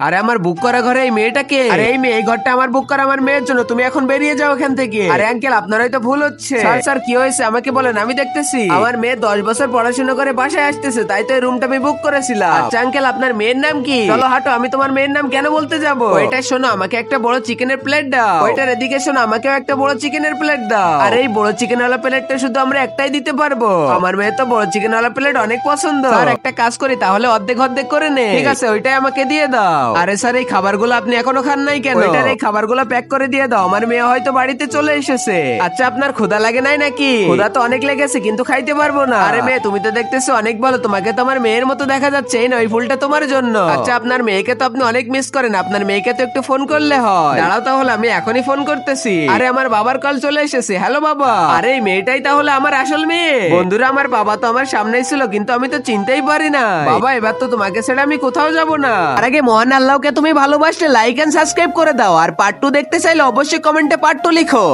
আরে আমার বুক করা ঘরে এই মেয়েটাকে, আরে এই মেয়ে, এই ঘরটা আমার বুক করা আমার মেয়ের জন্য, তুমি এখন বেরিয়ে যাও এখান থেকে। আরে আঙ্কেল আপনার হয়তো ভুল হচ্ছে। স্যার কি হয়েছে আমাকে বলেন, আমি দেখতেছি। আমার মেয়ে 10 বছর পড়াশোনা করে বাসায় আসতেছে, তাই তো এই রুমটা আমি বুক করেছিলাম। আচ্ছা আঙ্কেল আপনার মেয়ের নাম কি? চলো হাঁটো, আমি তোমার মেয়ের নাম কেন বলতে যাবো। ওইটা শোনো, আমাকে একটা বড় চিকেনের প্লেট দাও। ওইটার এদিকে শোনো, আমাকেও একটা বড় চিকেনের প্লেট দাও। আর এই বড় চিকেন ওয়ালা প্লেটটা শুধু আমরা একটাই দিতে পারবো। আমার মেয়ে তো বড় চিকেন ওয়ালা প্লেট অনেক পছন্দ। আর একটা কাজ করি তাহলে অর্ধেক অর্ধেক করে নে। ঠিক আছে, ওইটাই আমাকে দিয়ে দাও। আরে স্যার এই খাবারগুলো আপনি এখনো খান নাই কেন? ওইটার এই খাবারগুলো প্যাক করে দিয়ে দাও, আমার মেয়ে হয়তো বাড়িতে চলে এসেছে। আচ্ছা আপনার ক্ষুধা লাগে নাই নাকি? ক্ষুধা তো অনেক লেগেছে কিন্তু খাইতে পারবো না। আরে মেয়ে তুমি তো দেখতেছো অনেক ভালো, তোমাকে তো আমার মেয়ের মতো দেখা যাচ্ছে। এই না ওই ফুলটা তোমার জন্য। আচ্ছা আপনার মেয়েকে তো আপনি অনেক মিস করেন, আপনার মেয়েকে তো একটু ফোন করলে হয়। দাঁড়াও তাহলে আমি এখনই ফোন করতেছি। আরে আমার বাবার কল চলে এসেছে। হ্যালো বাবা। আরে এই মেয়েটাই তাহলে আমার আসল মেয়ে। বন্ধুরা আমার বাবা তো আমার সামনেই ছিল কিন্তু আমি তো চিনতেই পারি না। বাবা এবার তো তোমাকে ছেড়ে আমি কোথাও যাব না। আর আগে মহান আল্লাহকে তুমি ভালোবাসলে লাইক এন্ড সাবস্ক্রাইব করে দাও। আর পার্ট 2 দেখতে চাইলে অবশ্যই কমেন্টে পার্ট 2 লিখো।